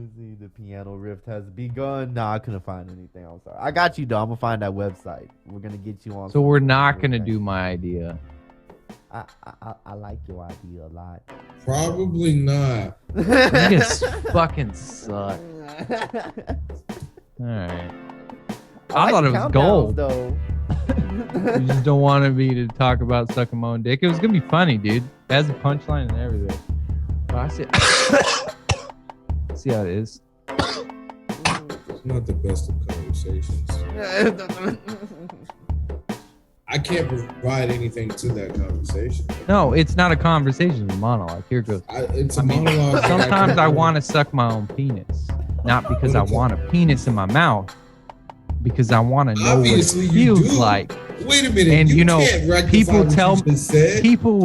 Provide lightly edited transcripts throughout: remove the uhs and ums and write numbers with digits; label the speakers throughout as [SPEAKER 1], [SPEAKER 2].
[SPEAKER 1] me see. The piano riff has begun. Nah, I couldn't find anything. I'm sorry. I got you, though. I'm gonna find that website. We're gonna get you on.
[SPEAKER 2] So we're not gonna do my idea.
[SPEAKER 1] I like your idea a lot.
[SPEAKER 3] Probably not.
[SPEAKER 2] You just fucking suck. All right. I thought it was gold.
[SPEAKER 1] Though.
[SPEAKER 2] You just don't want me to talk about sucking my own dick. It was gonna be funny, dude. It has a punchline and everything. But I see. See how it is.
[SPEAKER 3] It's not the best of conversations. I can't provide anything to that conversation.
[SPEAKER 2] No, it's not a conversation. It's a monologue. Here it goes.
[SPEAKER 3] It's a monologue.
[SPEAKER 2] Sometimes I want to suck my own penis, not because I want a penis in my mouth, because I want to know
[SPEAKER 3] Obviously,
[SPEAKER 2] what it feels like.
[SPEAKER 3] Wait a minute.
[SPEAKER 2] And you know, people will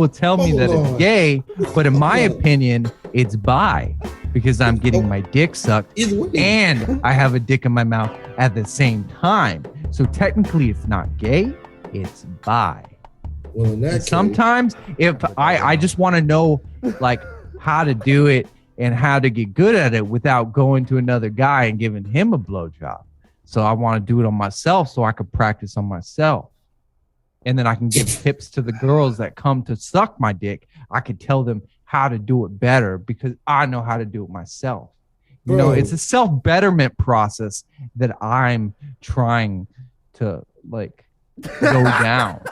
[SPEAKER 2] tell me that it's gay, but in my opinion, it's bi, because I'm getting my dick sucked and I have a dick in my mouth at the same time. So technically, it's not gay. It's bi.
[SPEAKER 3] Well, in that case,
[SPEAKER 2] sometimes if I just want to know like how to do it and how to get good at it without going to another guy and giving him a blowjob. So I want to do it on myself so I could practice on myself. And then I can give tips to the girls that come to suck my dick. I could tell them how to do it better because I know how to do it myself. You know, it's a self-betterment process that I'm trying to like go down.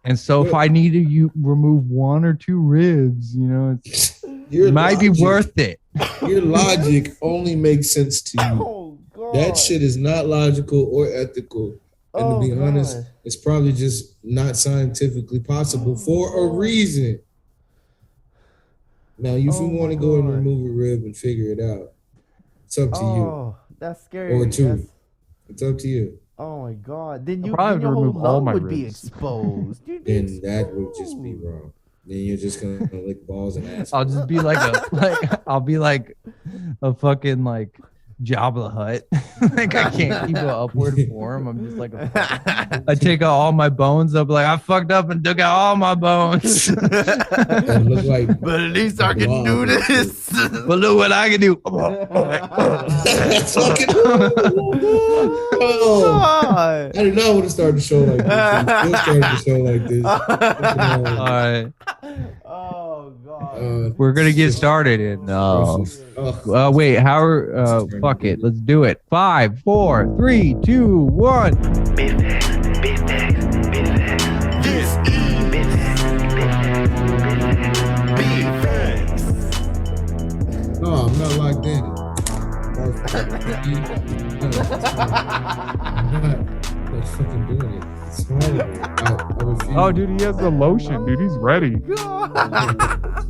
[SPEAKER 2] And so if I need to remove 1 or 2 ribs, you know, it might be worth it.
[SPEAKER 3] Your logic only makes sense to you.
[SPEAKER 1] Oh, God.
[SPEAKER 3] That shit is not logical or ethical. And to be honest, it's probably just not scientifically possible for a reason. Now, if you want to go and remove a rib and figure it out, it's up to you.
[SPEAKER 1] That's scary.
[SPEAKER 3] Or 2. It's up to you.
[SPEAKER 1] Oh my God! Then your
[SPEAKER 2] probably
[SPEAKER 1] whole
[SPEAKER 2] remove all
[SPEAKER 1] lung
[SPEAKER 2] my
[SPEAKER 1] would be
[SPEAKER 2] ribs.
[SPEAKER 1] exposed.
[SPEAKER 3] Then that would just be wrong. Then you're just gonna lick balls and ass.
[SPEAKER 2] I'll just be like I'll be like a fucking like Jabba the Hutt. Like I can't keep an upward form. I'm just like I take out all my bones. I'll be like I fucked up and took out all my bones.
[SPEAKER 3] Look like,
[SPEAKER 1] but at least I can do this.
[SPEAKER 2] But look what I can do.
[SPEAKER 3] That's fucking. I did not want to start the show like this. Let's start the show like this.
[SPEAKER 2] All right.
[SPEAKER 1] Oh God.
[SPEAKER 2] We're gonna get started in. Wait. How? Fuck it. Let's do it. 5, 4, 3, 2, 1.
[SPEAKER 4] This is
[SPEAKER 3] No, I'm not locked in. I'm not fucking doing it. It's horrible.
[SPEAKER 5] Oh, dude, he has the lotion, dude. He's ready.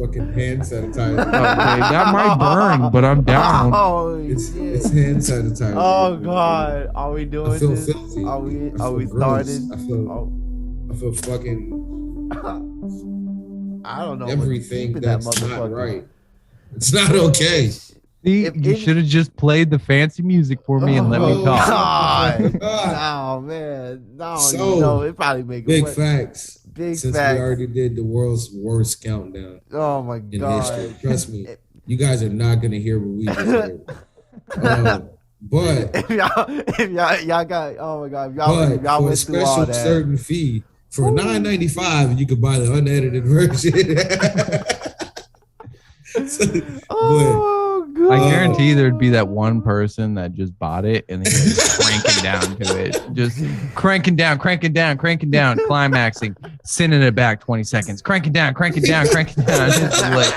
[SPEAKER 3] Fucking hand sanitizer.
[SPEAKER 5] Okay, that might burn, but I'm down.
[SPEAKER 3] It's hand sanitizer.
[SPEAKER 1] Oh God, are we doing
[SPEAKER 3] I feel
[SPEAKER 1] this?
[SPEAKER 3] filthy.
[SPEAKER 1] Are we
[SPEAKER 3] gross.
[SPEAKER 1] started?
[SPEAKER 3] I feel fucking.
[SPEAKER 1] I don't know.
[SPEAKER 3] Everything that's not right. It's not okay.
[SPEAKER 2] See, you should have just played the fancy music for me and let me talk.
[SPEAKER 1] God. Oh man, no, it probably make
[SPEAKER 3] big
[SPEAKER 1] it
[SPEAKER 3] facts.
[SPEAKER 1] Since
[SPEAKER 3] we already did the world's worst countdown.
[SPEAKER 1] Oh my God!
[SPEAKER 3] History. Trust me, you guys are not gonna hear what we just heard. But
[SPEAKER 1] if y'all got, oh my God, if y'all
[SPEAKER 3] for
[SPEAKER 1] went
[SPEAKER 3] a
[SPEAKER 1] through all
[SPEAKER 3] special
[SPEAKER 1] that.
[SPEAKER 3] certain fee for $9.95, you could buy the unedited version.
[SPEAKER 1] Oh God!
[SPEAKER 2] I guarantee there'd be that one person that just bought it and then just cranking down to it, just cranking down, climaxing, sending it back 20 seconds, cranking down. It's like,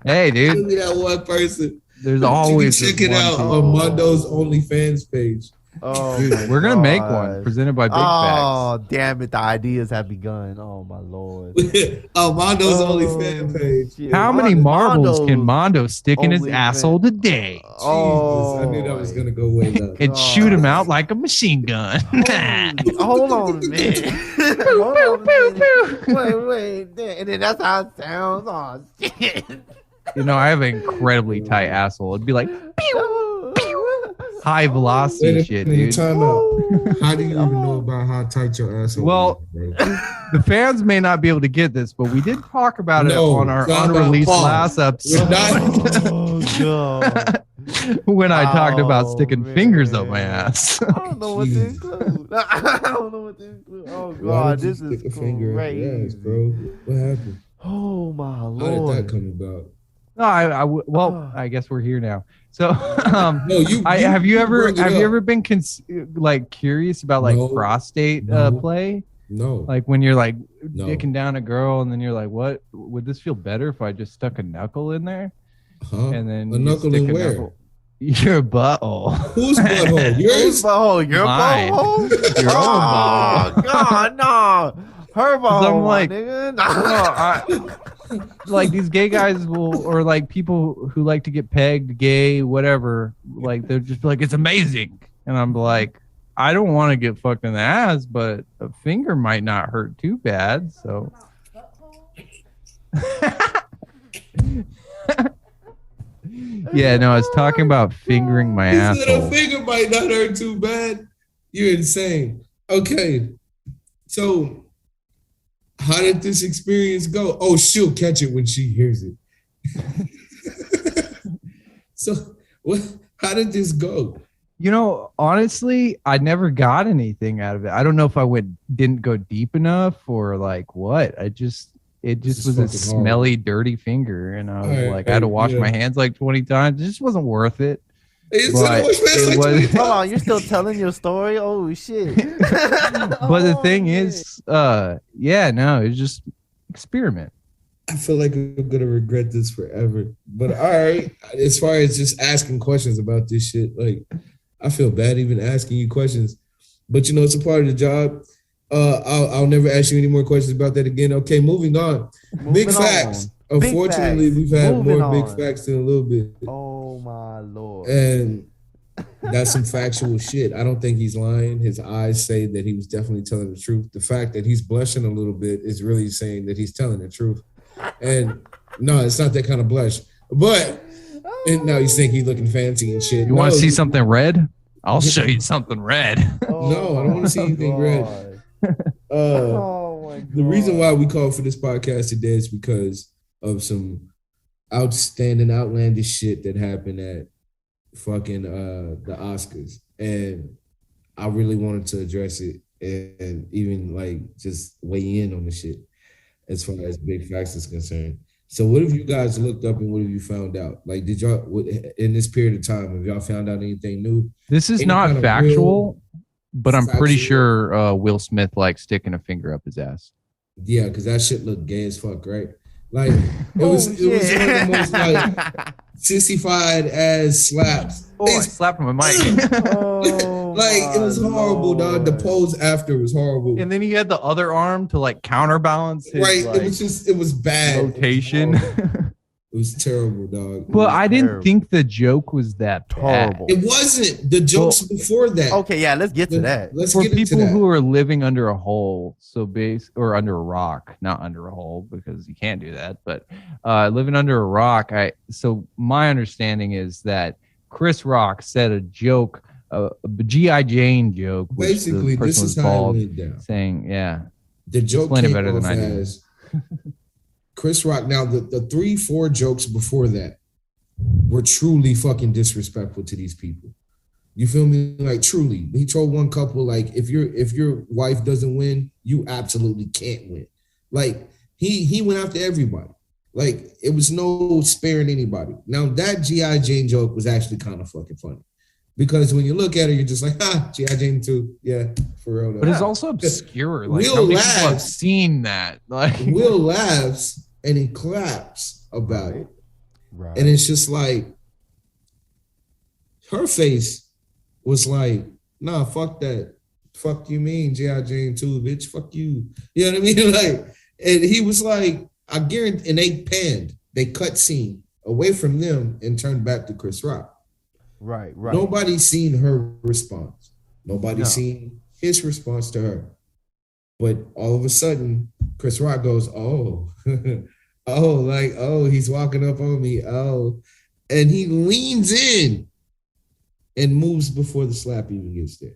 [SPEAKER 2] hey, dude,
[SPEAKER 3] Look at that one person.
[SPEAKER 2] There's always
[SPEAKER 3] check it out on Mondo's OnlyFans page.
[SPEAKER 1] Oh,
[SPEAKER 2] dude, we're gonna make one presented by Big Facts.
[SPEAKER 1] Oh, damn it! The ideas have begun. Oh my Lord!
[SPEAKER 3] Mondo's OnlyFans page.
[SPEAKER 2] How many marbles can Mondo stick in his asshole today?
[SPEAKER 3] Oh, I knew that was gonna go way up.
[SPEAKER 2] And shoot him out like a machine gun.
[SPEAKER 1] Hold on a minute. Wait. And then that's how it sounds. Oh shit!
[SPEAKER 2] You know, I have an incredibly tight asshole. It'd be like pew, pew, high velocity shit, dude.
[SPEAKER 3] Time out. How do you even know about how tight your asshole
[SPEAKER 2] well,
[SPEAKER 3] is,
[SPEAKER 2] the fans may not be able to get this, but we did talk about it on our unreleased last episode.
[SPEAKER 1] Oh God!
[SPEAKER 2] when I talked about
[SPEAKER 1] Oh,
[SPEAKER 2] sticking
[SPEAKER 1] man.
[SPEAKER 2] fingers up my ass.
[SPEAKER 1] I don't know what to include. I don't know what to include. Oh
[SPEAKER 3] Why
[SPEAKER 1] God,
[SPEAKER 3] did you
[SPEAKER 1] this is
[SPEAKER 3] stick a finger up your ass,
[SPEAKER 1] crazy,
[SPEAKER 3] bro? What happened?
[SPEAKER 1] Oh my
[SPEAKER 3] How did
[SPEAKER 1] Lord.
[SPEAKER 3] that come about?
[SPEAKER 2] No, well,
[SPEAKER 1] Ah.
[SPEAKER 2] I guess we're here now. So,
[SPEAKER 3] No, you
[SPEAKER 2] have you ever
[SPEAKER 3] brought it up.
[SPEAKER 2] been like curious about like
[SPEAKER 3] No,
[SPEAKER 2] prostate
[SPEAKER 3] no.
[SPEAKER 2] play?
[SPEAKER 3] No.
[SPEAKER 2] Like when you're like
[SPEAKER 3] No.
[SPEAKER 2] dicking down a girl, and then you're like, "What would this feel better if I just stuck a knuckle in there?"
[SPEAKER 3] Huh?
[SPEAKER 2] And then
[SPEAKER 3] A
[SPEAKER 2] you
[SPEAKER 3] knuckle
[SPEAKER 2] stick
[SPEAKER 3] in
[SPEAKER 2] a
[SPEAKER 3] where?
[SPEAKER 2] knuckle- Your butthole.
[SPEAKER 3] Whose butthole?
[SPEAKER 1] Whose
[SPEAKER 3] Yours?
[SPEAKER 1] butthole? Your
[SPEAKER 2] Mine.
[SPEAKER 1] butthole?
[SPEAKER 2] Your own
[SPEAKER 1] Oh
[SPEAKER 2] butthole.
[SPEAKER 1] God, no. Her butthole,
[SPEAKER 2] I'm like,
[SPEAKER 1] nigga.
[SPEAKER 2] well, like these gay guys will, or like people who like to get pegged, gay, whatever. Like they're just like, it's amazing, and I'm like, I don't want to get fucked in the ass, but a finger might not hurt too bad. So. Yeah, no, I was talking about fingering my
[SPEAKER 3] He said a
[SPEAKER 2] asshole.
[SPEAKER 3] finger might not hurt too bad. You're insane. Okay, so how did this experience go? Oh, she'll catch it when she hears it. So what? How did this go?
[SPEAKER 2] You know, honestly, I never got anything out of it. I don't know if I didn't go deep enough or like what. It just
[SPEAKER 3] This is
[SPEAKER 2] was a
[SPEAKER 3] fucking
[SPEAKER 2] smelly, dirty finger, and I was
[SPEAKER 3] Alright,
[SPEAKER 2] like, I had to wash
[SPEAKER 3] yeah.
[SPEAKER 2] my hands like 20 times. It just wasn't worth it.
[SPEAKER 3] It's
[SPEAKER 2] But it was-
[SPEAKER 1] Hold on, you're still telling your story? Oh shit.
[SPEAKER 2] But the thing is, yeah, no, it's just experiment.
[SPEAKER 3] I feel like I'm gonna regret this forever. But all right, as far as just asking questions about this shit, like I feel bad even asking you questions. But you know, it's a part of the job. I'll never ask you any more questions about that again. Okay, moving on. Big facts. Unfortunately, we've had
[SPEAKER 1] Moving
[SPEAKER 3] more big
[SPEAKER 1] on.
[SPEAKER 3] facts in a little bit.
[SPEAKER 1] Oh my Lord.
[SPEAKER 3] And that's some factual shit. I don't think he's lying. His eyes say that he was definitely telling the truth. The fact that he's blushing a little bit is really saying that he's telling the truth. And no, it's not that kind of blush. But and now you think he's looking fancy and shit.
[SPEAKER 2] You want to
[SPEAKER 3] No,
[SPEAKER 2] see something red? I'll show you something red.
[SPEAKER 3] No, I don't want to see anything red.
[SPEAKER 1] Oh my God.
[SPEAKER 3] The reason why we called for this podcast today is because of some outstanding, outlandish shit that happened at fucking the Oscars, and I really wanted to address it and even like just weigh in on the shit as far as big facts is concerned. So, what have you guys looked up and what have you found out? Like, did y'all in this period of time have y'all found out anything new?
[SPEAKER 2] This is
[SPEAKER 3] Any
[SPEAKER 2] not
[SPEAKER 3] kind of
[SPEAKER 2] factual, but I'm pretty
[SPEAKER 3] factual-
[SPEAKER 2] sure Will Smith likes sticking a finger up his ass.
[SPEAKER 3] Yeah, because that shit looked gay as fuck, right? Like it
[SPEAKER 1] Oh,
[SPEAKER 3] was one of the most like sissified ass slaps.
[SPEAKER 2] Oh, I slapped him with my mic.
[SPEAKER 1] Oh,
[SPEAKER 3] Like it was
[SPEAKER 1] my
[SPEAKER 3] horrible, dog. The
[SPEAKER 1] Lord.
[SPEAKER 3] pose after was horrible.
[SPEAKER 2] And then he had the other arm to like counterbalance his
[SPEAKER 3] Right?
[SPEAKER 2] like,
[SPEAKER 3] It was bad.
[SPEAKER 2] rotation.
[SPEAKER 3] It was terrible, dog.
[SPEAKER 2] But I didn't
[SPEAKER 1] terrible.
[SPEAKER 2] think the joke was that bad.
[SPEAKER 1] Horrible.
[SPEAKER 3] It wasn't the jokes before that.
[SPEAKER 1] Okay, yeah, let's get to that.
[SPEAKER 3] Let's
[SPEAKER 2] For
[SPEAKER 3] get into
[SPEAKER 2] people
[SPEAKER 3] that.
[SPEAKER 2] who are living under a hole, or under a rock, not under a hole because you can't do that, but living under a rock. So my understanding is that Chris Rock said a joke, a G.I. Jane joke, which
[SPEAKER 3] Basically,
[SPEAKER 2] the
[SPEAKER 3] this
[SPEAKER 2] person
[SPEAKER 3] is
[SPEAKER 2] was
[SPEAKER 3] how it
[SPEAKER 2] bald,
[SPEAKER 3] went down.
[SPEAKER 2] saying, yeah,
[SPEAKER 3] The joke
[SPEAKER 2] Explain it
[SPEAKER 3] came
[SPEAKER 2] better than
[SPEAKER 3] off
[SPEAKER 2] I do.
[SPEAKER 3] as Chris Rock. Now, the 3-4 jokes before that were truly fucking disrespectful to these people. You feel me? Like truly, he told one couple like, if your wife doesn't win, you absolutely can't win. Like he went after everybody. Like it was no sparing anybody. Now that G.I. Jane joke was actually kind of fucking funny. Because when you look at it, you're just like, G.I. Jane 2. Yeah, for real. Though.
[SPEAKER 2] but it's also obscure. Like
[SPEAKER 3] Will
[SPEAKER 2] how many people have
[SPEAKER 3] laughs.
[SPEAKER 2] seen that? Like
[SPEAKER 3] Will laughs and he claps about it.
[SPEAKER 1] Right.
[SPEAKER 3] And it's just like her face was like, nah, fuck that. Fuck you mean G.I. Jane 2, bitch. Fuck you. You know what I mean? Like, and he was like, I guarantee, and they cut scene away from them and turned back to Chris Rock.
[SPEAKER 1] Right.
[SPEAKER 3] Nobody's seen her response. Nobody's
[SPEAKER 1] No.
[SPEAKER 3] seen his response to her. But all of a sudden, Chris Rock goes, oh, he's walking up on me. Oh, and he leans in and moves before the slap even gets there.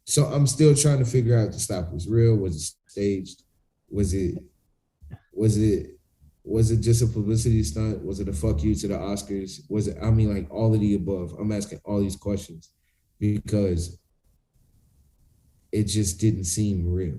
[SPEAKER 3] So I'm still trying to figure out if the slap was real. Was it staged? Was it Was it just a publicity stunt? Was it a fuck you to the Oscars? Was it, I mean, like all of the above? I'm asking all these questions because it just didn't seem real.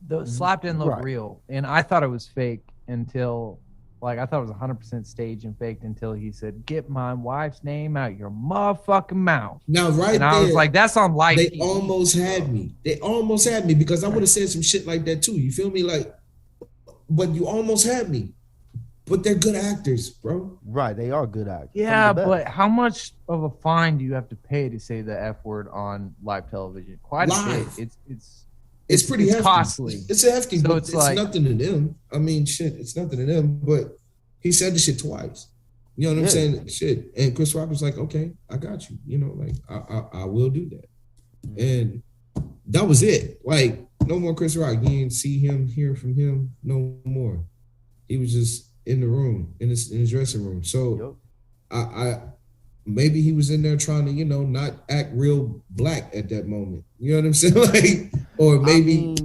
[SPEAKER 2] The slap didn't look
[SPEAKER 1] Right.
[SPEAKER 2] real, and I thought it was fake until, like, I thought it was 100% staged and faked until he said, "Get my wife's name out your motherfucking mouth."
[SPEAKER 3] Now, right
[SPEAKER 2] And
[SPEAKER 3] there,
[SPEAKER 2] I was like, "That's on live
[SPEAKER 3] they
[SPEAKER 2] TV."
[SPEAKER 3] almost had me. They almost had me because I would have said some shit like that too. You feel me? Like, but you almost had me. But they're good actors, bro.
[SPEAKER 1] Right, they are good actors. Some of
[SPEAKER 2] Yeah,
[SPEAKER 1] the best.
[SPEAKER 2] but how much of a fine do you have to pay to say the F word on live television? Quite a
[SPEAKER 3] Live.
[SPEAKER 2] bit.
[SPEAKER 3] It's pretty
[SPEAKER 2] it's
[SPEAKER 3] hefty.
[SPEAKER 2] costly.
[SPEAKER 3] It's hefty,
[SPEAKER 2] So
[SPEAKER 3] but
[SPEAKER 2] it's
[SPEAKER 3] it's
[SPEAKER 2] like-
[SPEAKER 3] nothing to them. I mean, shit, it's nothing to them. But he said the shit twice. You know what I'm
[SPEAKER 1] Yeah.
[SPEAKER 3] saying? Shit. And Chris Rock was like, okay, I got you. You know, like I will do that. And that was it. Like, no more Chris Rock. You didn't see him, hear from him, no more. He was just in the room, in his dressing room. So
[SPEAKER 1] Yep.
[SPEAKER 3] I maybe he was in there trying to, you know, not act real black at that moment. You know what I'm saying? Like, or maybe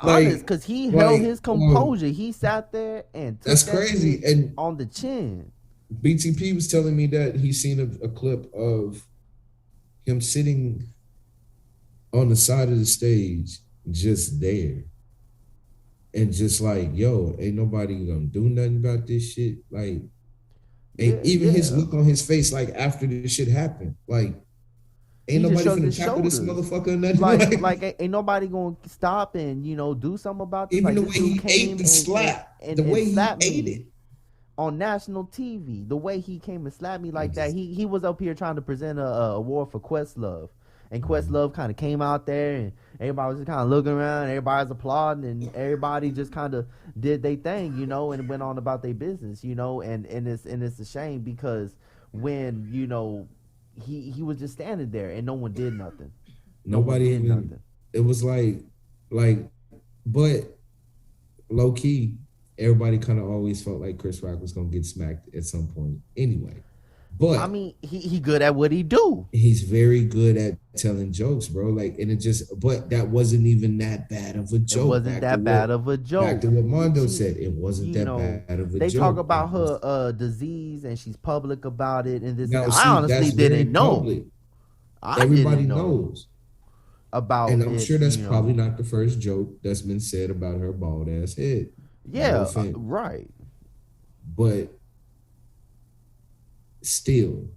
[SPEAKER 1] honest, because he held
[SPEAKER 3] like,
[SPEAKER 1] his composure. He sat there and took
[SPEAKER 3] that's
[SPEAKER 1] that
[SPEAKER 3] crazy.
[SPEAKER 1] shit
[SPEAKER 3] And
[SPEAKER 1] on the chin.
[SPEAKER 3] BTP was telling me that he seen a clip of him sitting on the side of the stage, just there. And just like, yo, ain't nobody gonna do nothing about this shit. Like, and even his look on his face, like after this shit happened, like, ain't
[SPEAKER 1] He just
[SPEAKER 3] nobody
[SPEAKER 1] shrugged
[SPEAKER 3] finna
[SPEAKER 1] his
[SPEAKER 3] tackle this
[SPEAKER 1] shoulders.
[SPEAKER 3] motherfucker or nothing.
[SPEAKER 1] Like ain't nobody gonna stop and do something about this.
[SPEAKER 3] Even
[SPEAKER 1] Like,
[SPEAKER 3] the
[SPEAKER 1] this
[SPEAKER 3] way
[SPEAKER 1] dude
[SPEAKER 3] he
[SPEAKER 1] came
[SPEAKER 3] ate the slap,
[SPEAKER 1] and
[SPEAKER 3] the way he
[SPEAKER 1] slapped
[SPEAKER 3] ate
[SPEAKER 1] me
[SPEAKER 3] it.
[SPEAKER 1] on national TV, the way he came and slapped me like that. He was up here trying to present a award for Questlove, and Questlove kind of came out there, and everybody was just kind of looking around, everybody was applauding, and everybody just kind of did their thing, and went on about their business, and it's a shame because when he was just standing there and no one did nothing.
[SPEAKER 3] Nobody
[SPEAKER 1] did
[SPEAKER 3] even.
[SPEAKER 1] nothing.
[SPEAKER 3] It was like, but low key, everybody kind of always felt like Chris Rock was gonna get smacked at some point. Anyway, but
[SPEAKER 1] I mean, he good at what he do.
[SPEAKER 3] he's very good at telling jokes, bro. Like, and but that wasn't even that bad of a joke.
[SPEAKER 1] It wasn't that bad of a joke.
[SPEAKER 3] Back to what Mondo said, it wasn't that bad of a joke.
[SPEAKER 1] They talk about her disease and she's public about it and this.
[SPEAKER 3] Now,
[SPEAKER 1] and
[SPEAKER 3] see,
[SPEAKER 1] I honestly
[SPEAKER 3] that's very
[SPEAKER 1] didn't know.
[SPEAKER 3] public.
[SPEAKER 1] I
[SPEAKER 3] Everybody
[SPEAKER 1] didn't know
[SPEAKER 3] knows.
[SPEAKER 1] about
[SPEAKER 3] And I'm
[SPEAKER 1] it,
[SPEAKER 3] sure that's probably not the first joke that's been said about her bald ass head.
[SPEAKER 1] Yeah,
[SPEAKER 3] No offense.
[SPEAKER 1] right.
[SPEAKER 3] But still,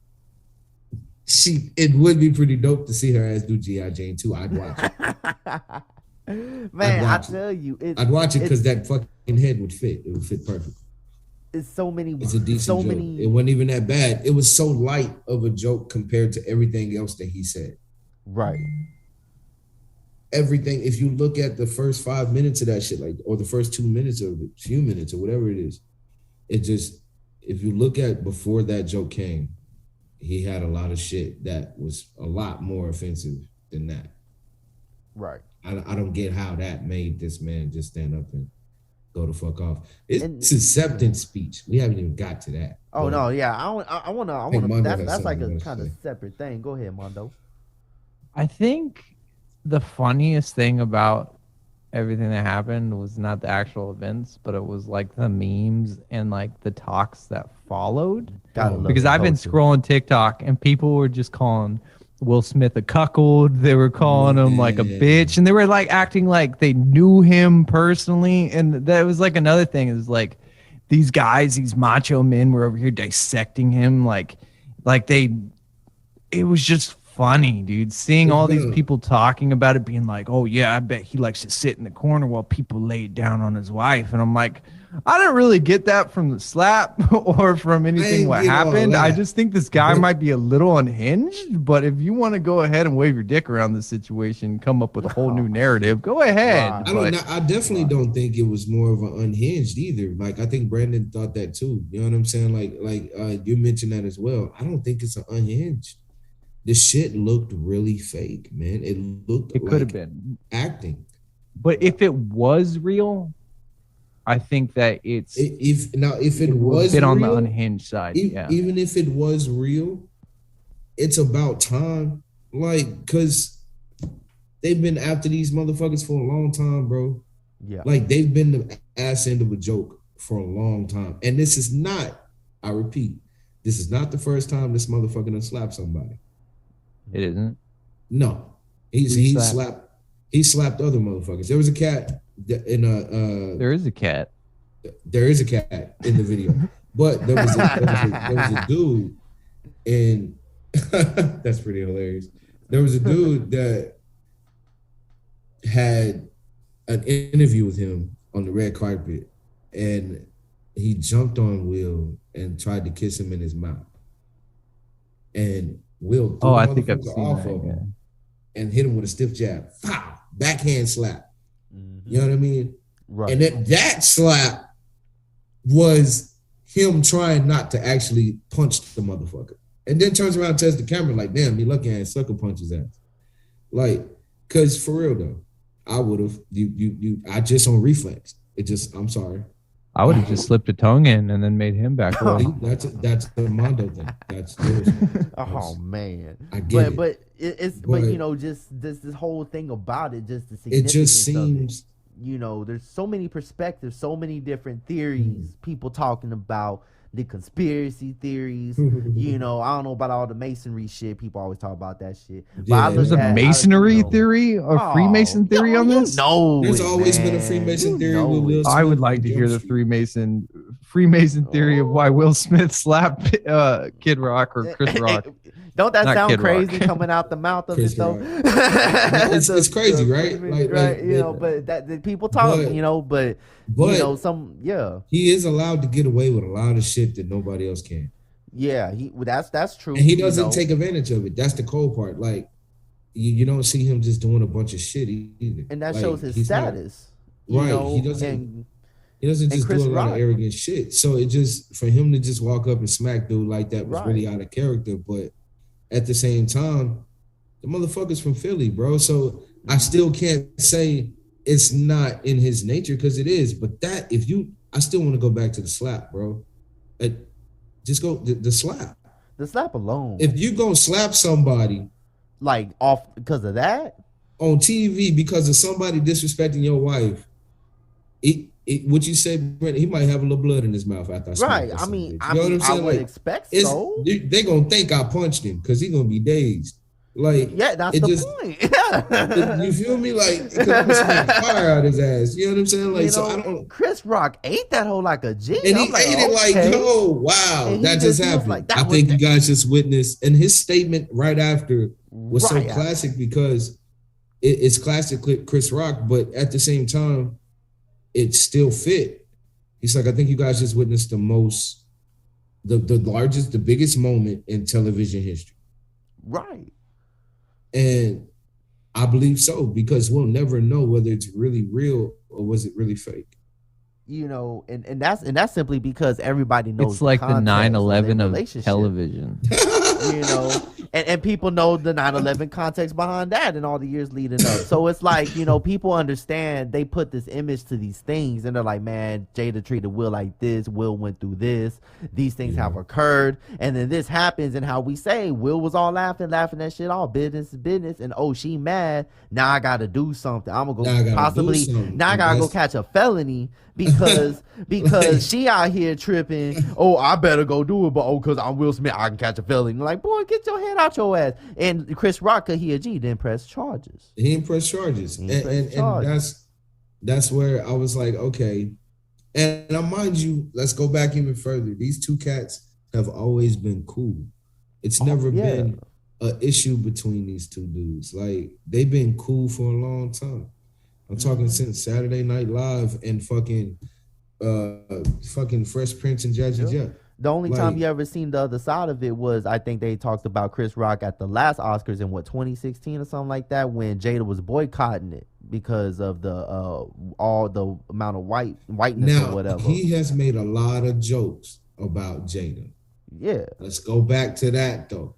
[SPEAKER 3] it would be pretty dope to see her as do G.I. Jane 2. I'd watch it.
[SPEAKER 1] Man, I
[SPEAKER 3] watch it.
[SPEAKER 1] tell you,
[SPEAKER 3] I'd watch it because that fucking head would fit. It would fit perfect.
[SPEAKER 1] it's so many.
[SPEAKER 3] It's a decent
[SPEAKER 1] so
[SPEAKER 3] joke.
[SPEAKER 1] many.
[SPEAKER 3] It wasn't even that bad. It was so light of a joke compared to everything else that he said.
[SPEAKER 1] Right.
[SPEAKER 3] Everything, if you look at the first 5 minutes of that shit, like, or the first 2 minutes or the few minutes or whatever it is, it just, if you look at before that joke came, he had a lot of shit that was a lot more offensive than that.
[SPEAKER 1] Right.
[SPEAKER 3] I don't get how that made this man just stand up and go the fuck off. It's
[SPEAKER 1] And-
[SPEAKER 3] acceptance speech. We haven't even got to that.
[SPEAKER 1] Oh
[SPEAKER 3] But
[SPEAKER 1] no, yeah. I want
[SPEAKER 3] think
[SPEAKER 1] to.
[SPEAKER 3] Mondo has
[SPEAKER 1] That's like
[SPEAKER 3] something
[SPEAKER 1] a
[SPEAKER 3] to
[SPEAKER 1] kind of
[SPEAKER 3] say.
[SPEAKER 1] separate thing. Go ahead, Mondo.
[SPEAKER 2] I think the funniest thing about everything that happened was not the actual events, but it was like the memes and like the talks that followed.
[SPEAKER 1] Gotta love
[SPEAKER 2] Because
[SPEAKER 1] the
[SPEAKER 2] I've been
[SPEAKER 1] culture.
[SPEAKER 2] scrolling TikTok and people were just calling Will Smith a cuckold. They were calling him like a
[SPEAKER 3] Yeah.
[SPEAKER 2] bitch, and they were like acting like they knew him personally. And that was like another thing is like these guys, these macho men were over here dissecting him like they. It was just funny, dude. Seeing all these people talking about it, being like, "Oh yeah, I bet he likes to sit in the corner while people lay it down on his wife," and I'm like, I didn't really get that from the slap or from anything what
[SPEAKER 3] get all
[SPEAKER 2] happened. I
[SPEAKER 3] that.
[SPEAKER 2] just think this guy might be a little unhinged, but if you want to go ahead and wave your dick around the situation, come up with a whole new narrative, go ahead.
[SPEAKER 1] Right.
[SPEAKER 2] But
[SPEAKER 3] I definitely don't think it was more of an unhinged either. Like, I think Brandon thought that too. You know what I'm saying? Like you mentioned that as well. I don't think it's an unhinged. The shit looked really fake, man. It looked
[SPEAKER 2] it could
[SPEAKER 3] like
[SPEAKER 2] have been.
[SPEAKER 3] acting.
[SPEAKER 2] But if it was real, I think that it's
[SPEAKER 3] If it
[SPEAKER 2] a
[SPEAKER 3] was
[SPEAKER 2] bit on the
[SPEAKER 3] real,
[SPEAKER 2] unhinged side. Yeah.
[SPEAKER 3] even if it was real, it's about time. Like, cause they've been after these motherfuckers for a long time, bro.
[SPEAKER 1] Yeah.
[SPEAKER 3] Like, they've been the ass end of a joke for a long time. And this is not, I repeat, this is not the first time this motherfucker done slapped somebody.
[SPEAKER 2] It isn't.
[SPEAKER 3] No. He slapped other motherfuckers. There was a cat in a
[SPEAKER 2] There is a cat.
[SPEAKER 3] there is a cat in the video. But there was a dude, and that's pretty hilarious. There was a dude that had an interview with him on the red carpet, and he jumped on Will and tried to kiss him in his mouth. And Will threw
[SPEAKER 2] I
[SPEAKER 3] the
[SPEAKER 2] think I've
[SPEAKER 3] motherfucker
[SPEAKER 2] seen
[SPEAKER 3] off
[SPEAKER 2] that,
[SPEAKER 3] of
[SPEAKER 2] yeah.
[SPEAKER 3] him and hit him with a stiff jab. Pow! Backhand slap.
[SPEAKER 1] Mm-hmm.
[SPEAKER 3] You know what I mean?
[SPEAKER 1] Right.
[SPEAKER 3] And that slap was him trying not to actually punch the motherfucker. And then turns around and tells the camera, like, damn, he lucky I ain't sucker punch his ass. Like, cause for real though, I would have I just on reflex. I'm sorry.
[SPEAKER 2] I would have just slipped a tongue in and then made him back away.
[SPEAKER 3] That's the Mondo thing. That's
[SPEAKER 1] Oh man.
[SPEAKER 3] I get it.
[SPEAKER 1] But but you know, just this whole thing about it, just the
[SPEAKER 3] It
[SPEAKER 1] significance
[SPEAKER 3] just
[SPEAKER 1] of
[SPEAKER 3] seems
[SPEAKER 1] it. You know, there's so many perspectives, so many different theories, people talking about the conspiracy theories. You know, I don't know about all the masonry shit. People always talk about that shit. But I
[SPEAKER 2] There's
[SPEAKER 1] look
[SPEAKER 2] a
[SPEAKER 1] at-
[SPEAKER 2] masonry
[SPEAKER 1] you know,
[SPEAKER 2] theory or Freemason theory on this?
[SPEAKER 1] No,
[SPEAKER 3] there's always been a Freemason theory with Will
[SPEAKER 2] I would
[SPEAKER 3] Smith
[SPEAKER 2] like
[SPEAKER 3] and
[SPEAKER 2] to
[SPEAKER 3] Jump
[SPEAKER 2] hear the
[SPEAKER 3] Street.
[SPEAKER 2] Freemason theory of why Will Smith slapped Kid Rock or Chris Rock.
[SPEAKER 1] Don't that
[SPEAKER 2] Not
[SPEAKER 1] sound
[SPEAKER 2] Kid Rock.
[SPEAKER 1] crazy coming out the mouth of
[SPEAKER 3] Chris
[SPEAKER 1] it though?
[SPEAKER 3] Rock. It's crazy, right?
[SPEAKER 1] Right, you know, but that the people talk, you know, but you know,
[SPEAKER 3] he is allowed to get away with a lot of shit that nobody else can.
[SPEAKER 1] Yeah, that's true.
[SPEAKER 3] And he doesn't
[SPEAKER 1] you know.
[SPEAKER 3] take advantage of it. That's the cold part. Like you don't see him just doing a bunch of shit either.
[SPEAKER 1] And that
[SPEAKER 3] Like,
[SPEAKER 1] shows his
[SPEAKER 3] he's not-
[SPEAKER 1] status. You
[SPEAKER 3] right.
[SPEAKER 1] know,
[SPEAKER 3] He doesn't
[SPEAKER 1] and
[SPEAKER 3] just
[SPEAKER 1] Chris
[SPEAKER 3] do a lot
[SPEAKER 1] Rock.
[SPEAKER 3] of arrogant shit. So it just for him to just walk up and smack dude like that was really out of character. But at the same time, the motherfucker's from Philly, bro. So I still can't say it's not in his nature because it is. But I still want to go back to the slap, bro. Just go the slap.
[SPEAKER 1] The slap alone.
[SPEAKER 3] If you gonna slap somebody
[SPEAKER 1] like off because of that
[SPEAKER 3] on TV because of somebody disrespecting your wife, what you say, Brent, he might have a little blood in his mouth after I smack
[SPEAKER 1] right.
[SPEAKER 3] that
[SPEAKER 1] I
[SPEAKER 3] son
[SPEAKER 1] mean,
[SPEAKER 3] of a bitch. You know what I'm saying?
[SPEAKER 1] I would
[SPEAKER 3] Like,
[SPEAKER 1] expect so.
[SPEAKER 3] They gonna think I punched him because he gonna be dazed. Like,
[SPEAKER 1] Yeah, that's the point.
[SPEAKER 3] You feel me? Like, because I'm gonna smack fire out his ass. You know what I'm saying? Like,
[SPEAKER 1] You
[SPEAKER 3] so
[SPEAKER 1] know,
[SPEAKER 3] I don't.
[SPEAKER 1] Chris Rock ate that hoe like a G.
[SPEAKER 3] And
[SPEAKER 1] I'm
[SPEAKER 3] he
[SPEAKER 1] like,
[SPEAKER 3] ate it like,
[SPEAKER 1] okay.
[SPEAKER 3] yo, wow,
[SPEAKER 1] And he
[SPEAKER 3] that just
[SPEAKER 1] he was
[SPEAKER 3] happened.
[SPEAKER 1] like, that
[SPEAKER 3] I
[SPEAKER 1] was
[SPEAKER 3] think
[SPEAKER 1] the-
[SPEAKER 3] you guys just witnessed, and his statement right after was so
[SPEAKER 1] Right after.
[SPEAKER 3] classic because it's classic Chris Rock, but at the same time, it still fit. He's like, I think you guys just witnessed the largest, the biggest moment in television history.
[SPEAKER 1] Right.
[SPEAKER 3] And I believe so because we'll never know whether it's really real or was it really fake.
[SPEAKER 1] You know, and that's simply because everybody knows
[SPEAKER 2] It's like the
[SPEAKER 1] context of their
[SPEAKER 2] 9/11 of
[SPEAKER 1] relationship.
[SPEAKER 2] television.
[SPEAKER 1] You know, and people know the 9/11 context behind that and all the years leading up. So it's like, you know, people understand, they put this image to these things and they're like, man, Jada treated Will like this, Will went through this, these things have occurred, and then this happens, and how we say Will was all laughing that shit off, business is business, and oh, she mad, now I gotta do something, I'm gonna go I gotta go catch a felony because she out here tripping, oh, I better go do it, but because I'm Will Smith, I can catch a felony. Like, boy, get your head out your ass. And Chris Rock, cause he a G, didn't press charges.
[SPEAKER 3] He didn't press charges. And that's where I was like, okay. And now, mind you, let's go back even further. These two cats have always been cool. It's never been an issue between these two dudes. Like, they've been cool for a long time. I'm talking since Saturday Night Live and fucking Fresh Prince and Jazzy Jeff.
[SPEAKER 1] The only time you ever seen the other side of it was, I think they talked about Chris Rock at the last Oscars in 2016 or something like that, when Jada was boycotting it because of the all the amount of whiteness or whatever.
[SPEAKER 3] He has made a lot of jokes about Jada.
[SPEAKER 1] Yeah.
[SPEAKER 3] Let's go back to that though.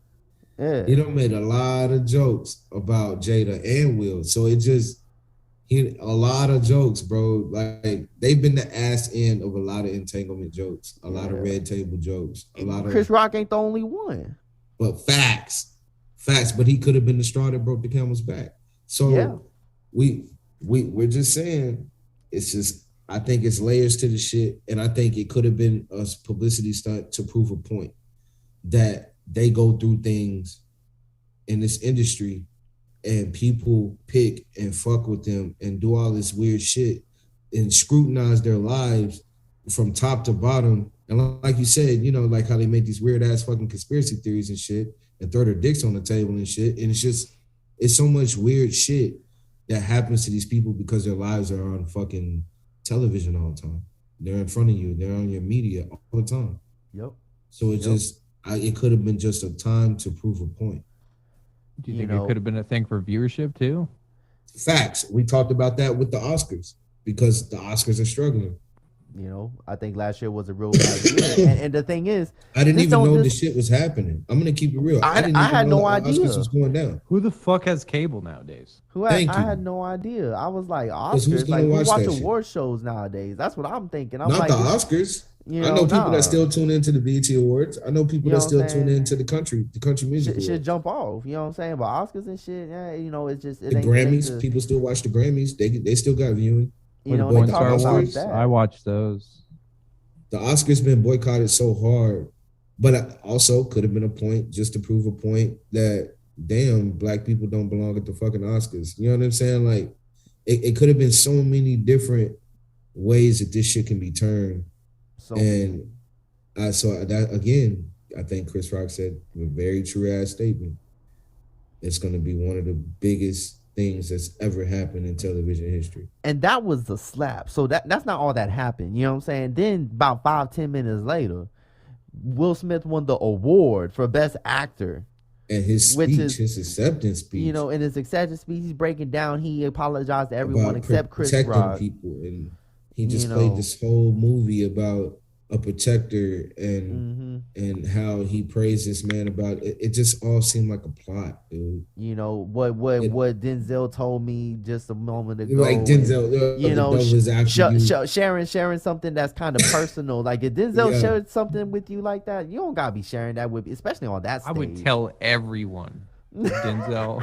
[SPEAKER 1] Yeah.
[SPEAKER 3] He done made a lot of jokes about Jada and Will. So it just a lot of jokes, bro. Like, they've been the ass end of a lot of entanglement jokes, a lot of red table jokes, a lot of
[SPEAKER 1] Chris Rock ain't the only one.
[SPEAKER 3] But facts. But he could have been the straw that broke the camel's back. So we're just saying, it's just I think it's layers to the shit, and I think it could have been a publicity stunt to prove a point that they go through things in this industry and people pick and fuck with them and do all this weird shit and scrutinize their lives from top to bottom. And like you said, you know, like how they make these weird ass fucking conspiracy theories and shit and throw their dicks on the table and shit. And it's so much weird shit that happens to these people because their lives are on fucking television all the time. They're in front of you. They're on your media all the time.
[SPEAKER 1] Yep.
[SPEAKER 3] So it could have been just a time to prove a point.
[SPEAKER 2] Do you think it could have been a thing for viewership too?
[SPEAKER 3] Facts. We talked about that with the Oscars because the Oscars are struggling.
[SPEAKER 1] You know, I think last year was a real bad year. And the thing is,
[SPEAKER 3] I didn't even know this shit was happening. I'm gonna keep it real.
[SPEAKER 1] I had no idea
[SPEAKER 3] Oscars was going down.
[SPEAKER 2] Who the fuck has cable nowadays?
[SPEAKER 1] I had no idea. I was like, Oscars, like who watch award shows nowadays? That's what I'm thinking. I'm
[SPEAKER 3] Not
[SPEAKER 1] like,
[SPEAKER 3] the Oscars. I know people that still tune into the BET Awards. I know people that still tune into the country music.
[SPEAKER 1] Shit jump off. You know what I'm saying? But Oscars and shit, yeah, you know, it's just
[SPEAKER 3] the Grammys. People still watch the Grammys. They still got viewing.
[SPEAKER 1] You know, they talk about that.
[SPEAKER 2] I watch those.
[SPEAKER 3] The Oscars been boycotted so hard, but also could have been a point just to prove a point that damn, black people don't belong at the fucking Oscars. You know what I'm saying? Like it could have been so many different ways that this shit can be turned. So I saw that again. I think Chris Rock said a very true ass statement. It's going to be one of the biggest things that's ever happened in television history.
[SPEAKER 1] And that was the slap. So that's not all that happened. You know what I'm saying? Then about 5-10 minutes later, Will Smith won the award for Best Actor.
[SPEAKER 3] And his speech, his acceptance speech.
[SPEAKER 1] You know, in his acceptance speech, he's breaking down. He apologized to everyone except Chris Rock.
[SPEAKER 3] People, and he just played this whole movie about a protector and how he praised this man about it. It just all seemed like a plot, dude.
[SPEAKER 1] You know what Denzel told me just a moment ago.
[SPEAKER 3] Like Denzel,
[SPEAKER 1] you know, sharing something that's kind of personal. Like if Denzel shared something with you like that, you don't gotta be sharing that with, especially on that stage.
[SPEAKER 2] I would tell everyone. Denzel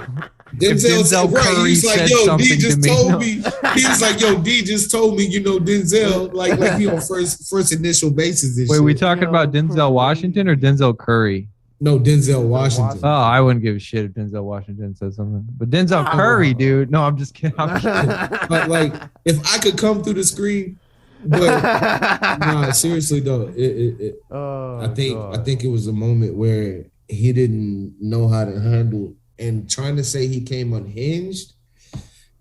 [SPEAKER 3] Curry
[SPEAKER 2] he's like, yo, D just told
[SPEAKER 3] me. He was like, yo, D just told me, you know, Denzel, like he on first initial basis.
[SPEAKER 2] Wait, we talking about Denzel Washington or Denzel Curry?
[SPEAKER 3] No, Denzel Washington.
[SPEAKER 2] Oh, I wouldn't give a shit if Denzel Washington said something. But Denzel Curry, dude. No, I'm just kidding.
[SPEAKER 3] But like, if I could come through the screen, but nah, seriously though, I think it was a moment where he didn't know how to handle, and trying to say he came unhinged.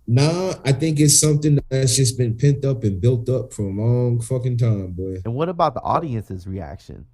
[SPEAKER 3] Nah, I think it's something that's just been pent up and built up for a long fucking time, boy.
[SPEAKER 1] And what about the audience's reaction?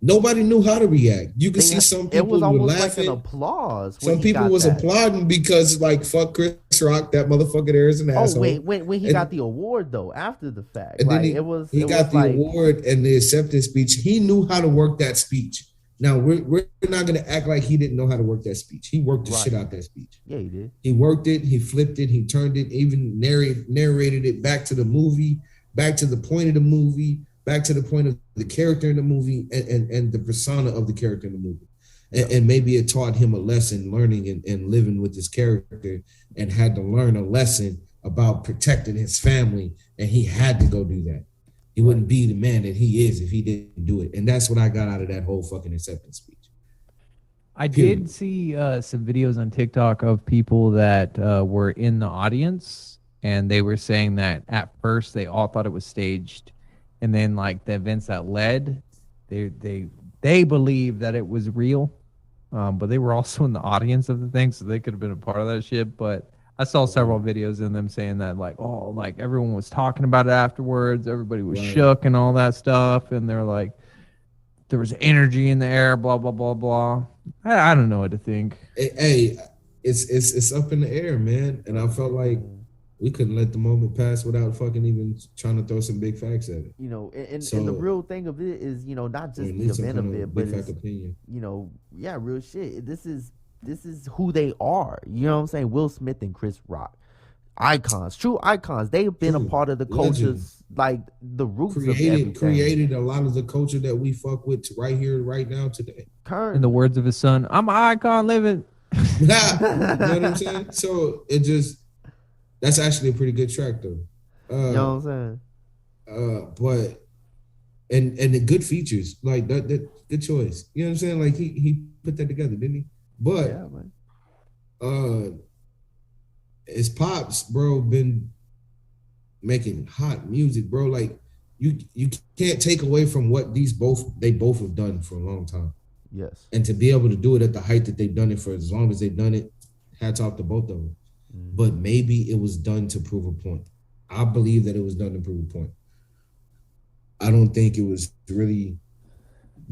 [SPEAKER 3] Nobody knew how to react. You could see some people
[SPEAKER 1] were laughing.
[SPEAKER 3] Like an
[SPEAKER 1] applause.
[SPEAKER 3] Some people was applauding because like fuck Chris Rock, that motherfucker there is an asshole.
[SPEAKER 1] Wait, when he got the award though, after the fact,
[SPEAKER 3] and
[SPEAKER 1] like,
[SPEAKER 3] then he got the award and the acceptance speech. He knew how to work that speech. Now, we're not going to act like he didn't know how to work that speech. He worked the shit out that speech.
[SPEAKER 1] Yeah, he did.
[SPEAKER 3] He worked it. He flipped it. He turned it, even narrated it back to the movie, back to the point of the movie, back to the point of the character in the movie and the persona of the character in the movie. And maybe it taught him a lesson learning and living with this character, and had to learn a lesson about protecting his family. And he had to go do that. He wouldn't be the man that he is if he didn't do it. And that's what I got out of that whole fucking acceptance speech.
[SPEAKER 2] I did see some videos on TikTok of people that were in the audience, and they were saying that at first they all thought it was staged. And then like the events that led, they believed that it was real. But they were also in the audience of the thing, so they could have been a part of that shit. But I saw several videos in them saying that like, oh, like everyone was talking about it afterwards. Everybody was shook and all that stuff. And they're like, there was energy in the air, blah, blah, blah, blah. I don't know what to think.
[SPEAKER 3] Hey, it's up in the air, man. And I felt like we couldn't let the moment pass without fucking even trying to throw some big facts at it.
[SPEAKER 1] You know, and the real thing of it is, you know, not just the event of it, but it's, you know, real shit. This is who they are. You know what I'm saying? Will Smith and Chris Rock. Icons, true icons. They've been a part of the cultures, like the roots of everything.
[SPEAKER 3] Created a lot of the culture that we fuck with right here, right now, today.
[SPEAKER 2] In the words of his son, I'm an icon living.
[SPEAKER 3] You know what I'm saying? So that's actually a pretty good track though.
[SPEAKER 1] You know what I'm saying?
[SPEAKER 3] But and the good features like that good choice. You know what I'm saying? Like he put that together, didn't he? But
[SPEAKER 1] Yeah, man.
[SPEAKER 3] his pops, bro, been making hot music, bro. Like you can't take away from what they both have done for a long time.
[SPEAKER 1] Yes.
[SPEAKER 3] And to be able to do it at the height that they've done it for as long as they've done it, hats off to both of them. But maybe it was done to prove a point. I believe that it was done to prove a point. I don't think it was really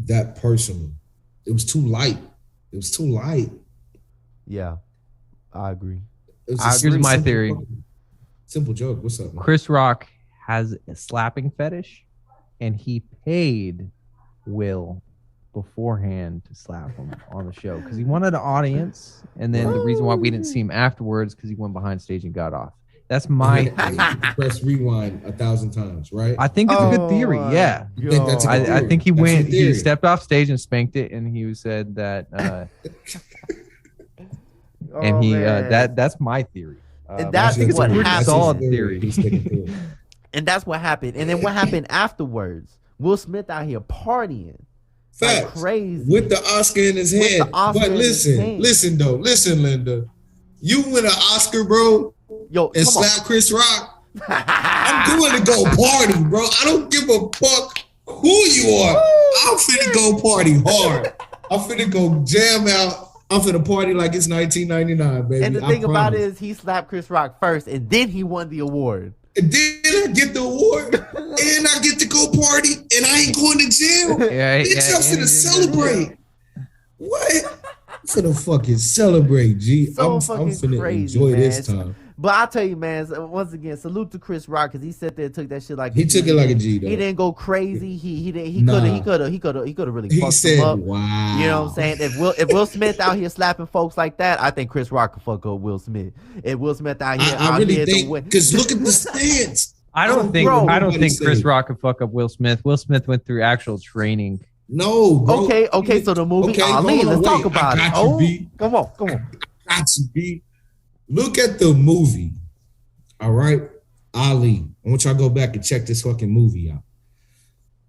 [SPEAKER 3] that personal. It was too light.
[SPEAKER 1] Yeah, I agree.
[SPEAKER 2] Here's my theory.
[SPEAKER 3] Simple joke. What's up, man?
[SPEAKER 2] Chris Rock has a slapping fetish, and he paid Will beforehand to slap him on the show because he wanted an audience, and then the reason why we didn't see him afterwards because he went behind stage and got off. That's my theory.
[SPEAKER 3] Press rewind 1,000 times, right?
[SPEAKER 2] I think it's a good theory. Yeah,
[SPEAKER 3] I think that's a good theory.
[SPEAKER 2] I think he
[SPEAKER 3] That's
[SPEAKER 2] went.
[SPEAKER 3] your theory.
[SPEAKER 2] He stepped off stage and spanked it, and he said that. And he that's my theory.
[SPEAKER 1] And that's
[SPEAKER 2] I think it's
[SPEAKER 1] what
[SPEAKER 2] a pretty
[SPEAKER 1] happened.
[SPEAKER 2] solid theory.
[SPEAKER 3] He's sticking to it.
[SPEAKER 1] And that's what happened. And then what happened afterwards? Will Smith out here partying like
[SPEAKER 3] Facts.
[SPEAKER 1] crazy
[SPEAKER 3] With the Oscar in his hand.
[SPEAKER 1] Oscar
[SPEAKER 3] But
[SPEAKER 1] in his hand.
[SPEAKER 3] listen, Linda. You win an Oscar, bro,
[SPEAKER 1] Yo,
[SPEAKER 3] and
[SPEAKER 1] come on.
[SPEAKER 3] slap Chris Rock. I'm going to go party, bro. I don't give a fuck who you are. I'm finna go party hard. I'm finna go jam out. I'm finna party like it's 1999, baby.
[SPEAKER 1] And the thing about it is he slapped Chris Rock first, and then he won the award.
[SPEAKER 3] And then I get the award, and I get to go party, and I ain't going to jail. Bitch, I'm finna celebrate. What? I'm finna fucking celebrate, G.
[SPEAKER 1] So
[SPEAKER 3] I'm
[SPEAKER 1] fucking
[SPEAKER 3] finna
[SPEAKER 1] crazy,
[SPEAKER 3] enjoy
[SPEAKER 1] man.
[SPEAKER 3] this time.
[SPEAKER 1] But I'll tell you, man, once again, salute to Chris Rock because he sat there and took that shit like
[SPEAKER 3] He took it like a G, though.
[SPEAKER 1] He didn't go crazy. He
[SPEAKER 3] Nah.
[SPEAKER 1] could have really
[SPEAKER 3] He
[SPEAKER 1] fucked
[SPEAKER 3] said,
[SPEAKER 1] him up.
[SPEAKER 3] wow.
[SPEAKER 1] You know what I'm saying? If Will Smith out here slapping folks like that, I think Chris Rock could fuck up Will Smith. If Will Smith out here,
[SPEAKER 3] I really think, because look at the stance.
[SPEAKER 2] I don't think
[SPEAKER 3] Nobody
[SPEAKER 2] Chris
[SPEAKER 3] said-
[SPEAKER 2] Rock could fuck up Will Smith. Will Smith went through actual training.
[SPEAKER 3] No, bro.
[SPEAKER 1] Okay. So the movie
[SPEAKER 3] Okay,
[SPEAKER 1] Ali,
[SPEAKER 3] hold on,
[SPEAKER 1] let's talk
[SPEAKER 3] wait.
[SPEAKER 1] about
[SPEAKER 3] I
[SPEAKER 1] it.
[SPEAKER 3] got you, B.
[SPEAKER 1] Come on.
[SPEAKER 3] Got you, B. Look at the movie. All right, Ali. I want y'all to go back and check this fucking movie out.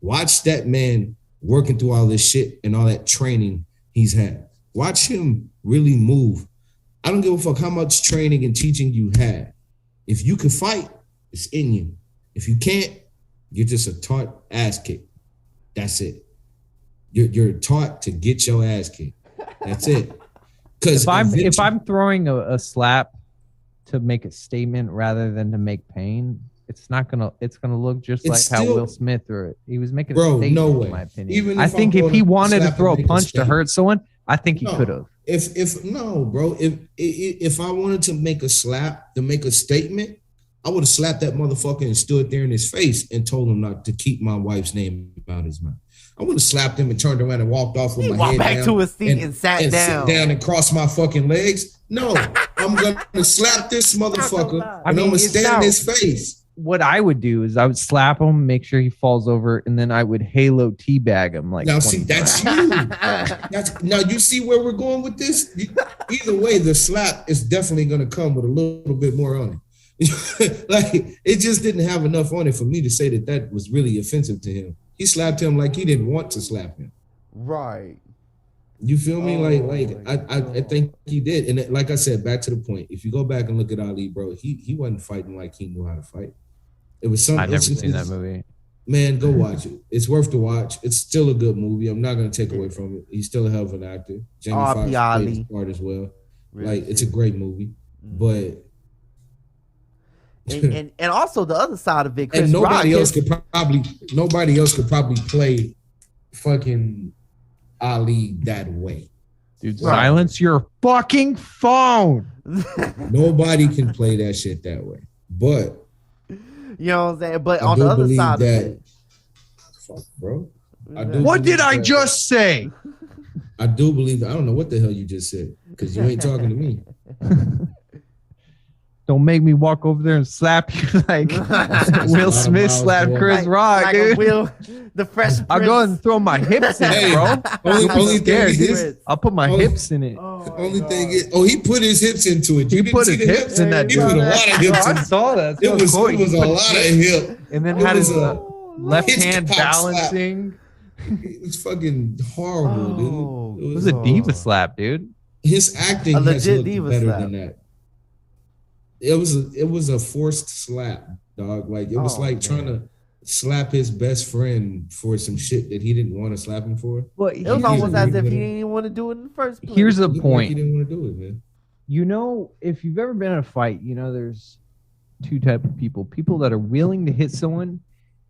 [SPEAKER 3] Watch that man working through all this shit and all that training he's had. Watch him really move. I don't give a fuck how much training and teaching you had. If you can fight, it's in you. If you can't, you're just a taught ass kick. That's it. You're taught to get your ass kicked. That's it. Because
[SPEAKER 2] If I'm throwing a slap to make a statement rather than to make pain, it's gonna look just like how Will Smith threw it. He was making a statement,
[SPEAKER 3] no way.
[SPEAKER 2] in my opinion.
[SPEAKER 3] Even
[SPEAKER 2] I
[SPEAKER 3] if
[SPEAKER 2] think
[SPEAKER 3] I'm
[SPEAKER 2] if he
[SPEAKER 3] gonna
[SPEAKER 2] wanted to
[SPEAKER 3] slap
[SPEAKER 2] throw
[SPEAKER 3] and
[SPEAKER 2] a
[SPEAKER 3] make a
[SPEAKER 2] punch to
[SPEAKER 3] statement.
[SPEAKER 2] hurt someone, I think he
[SPEAKER 3] No.
[SPEAKER 2] could have.
[SPEAKER 3] If I wanted to make a slap to make a statement, I would have slapped that motherfucker and stood there in his face and told him not to keep my wife's name out his mouth. I would have slapped him and turned around and walked off with
[SPEAKER 1] He
[SPEAKER 3] my
[SPEAKER 1] walked
[SPEAKER 3] head
[SPEAKER 1] back
[SPEAKER 3] down
[SPEAKER 1] to his seat and sat down.
[SPEAKER 3] sit down and cross my fucking legs. No, I'm gonna slap this motherfucker
[SPEAKER 1] I
[SPEAKER 3] and I'm gonna
[SPEAKER 2] it's
[SPEAKER 3] stand in
[SPEAKER 2] not-
[SPEAKER 3] his face.
[SPEAKER 2] What I would do is I would slap him, make sure he falls over, and then I would halo teabag him like.
[SPEAKER 3] Now
[SPEAKER 2] 20
[SPEAKER 3] see, that's you. Now you see where we're going with this. Either way, the slap is definitely gonna come with a little bit more on it. Like it just didn't have enough on it for me to say that was really offensive to him. He slapped him like he didn't want to slap him.
[SPEAKER 1] Right.
[SPEAKER 3] You feel me?
[SPEAKER 1] Oh,
[SPEAKER 3] I think he did. And like I said, back to the point. If you go back and look at Ali, bro, he wasn't fighting like he knew how to fight. It was something.
[SPEAKER 2] I've never seen that movie.
[SPEAKER 3] Man, go watch it. It's worth the watch. It's still a good movie. I'm not gonna take away from it. He's still a hell of an actor. Jamie Foxx played
[SPEAKER 1] Ali.
[SPEAKER 3] his part as well.
[SPEAKER 1] Really
[SPEAKER 3] Like it's a
[SPEAKER 1] good.
[SPEAKER 3] great movie, but
[SPEAKER 1] and also the other side of it, Chris
[SPEAKER 3] and nobody
[SPEAKER 1] Rock,
[SPEAKER 3] else could probably play fucking Ali that way.
[SPEAKER 2] Dude, silence your fucking phone.
[SPEAKER 3] Nobody can play that shit that way. But
[SPEAKER 1] You know what I'm saying? But
[SPEAKER 3] I
[SPEAKER 1] on
[SPEAKER 3] do
[SPEAKER 1] the other
[SPEAKER 3] believe
[SPEAKER 1] side
[SPEAKER 3] that-
[SPEAKER 1] of it,
[SPEAKER 3] fuck, bro. I do
[SPEAKER 2] What
[SPEAKER 3] believe
[SPEAKER 2] did I
[SPEAKER 3] that-
[SPEAKER 2] just say?
[SPEAKER 3] I do believe that. I don't know what the hell you just said because you ain't talking to me.
[SPEAKER 2] Don't make me walk over there and slap you like Will Smith slapped Chris Rock,
[SPEAKER 1] like
[SPEAKER 2] dude.
[SPEAKER 1] The Fresh Prince.
[SPEAKER 2] I'll go and throw my hips in it, bro.
[SPEAKER 3] Only
[SPEAKER 2] Scared,
[SPEAKER 3] thing
[SPEAKER 2] dude.
[SPEAKER 3] is,
[SPEAKER 2] I'll put my hips in it.
[SPEAKER 3] only thing is, he put his hips into it.
[SPEAKER 2] He
[SPEAKER 3] You didn't
[SPEAKER 2] put
[SPEAKER 3] see
[SPEAKER 2] his
[SPEAKER 3] the
[SPEAKER 2] hips in that
[SPEAKER 3] He
[SPEAKER 2] dude.
[SPEAKER 3] put a lot of hips in
[SPEAKER 2] I
[SPEAKER 3] it.
[SPEAKER 2] saw that.
[SPEAKER 3] It was a lot of hip.
[SPEAKER 2] And then
[SPEAKER 3] It
[SPEAKER 2] had
[SPEAKER 3] was
[SPEAKER 2] his
[SPEAKER 3] a
[SPEAKER 2] left hand
[SPEAKER 3] Hitchcock slap.
[SPEAKER 2] balancing.
[SPEAKER 3] It's fucking horrible, dude.
[SPEAKER 2] It was a diva slap, dude.
[SPEAKER 3] His acting
[SPEAKER 1] A
[SPEAKER 3] has
[SPEAKER 1] legit
[SPEAKER 3] looked
[SPEAKER 1] diva
[SPEAKER 3] better
[SPEAKER 1] slap.
[SPEAKER 3] than that. It was a forced slap, dog. Like it was trying to slap his best friend for some shit that he didn't want to slap him for.
[SPEAKER 2] Well,
[SPEAKER 1] It was almost as if he didn't even want to do it in the first place.
[SPEAKER 2] Here's a
[SPEAKER 3] It looked like
[SPEAKER 2] point.
[SPEAKER 3] he didn't want to do it, man.
[SPEAKER 2] You know, if you've ever been in a fight, you know there's two types of people: people that are willing to hit someone,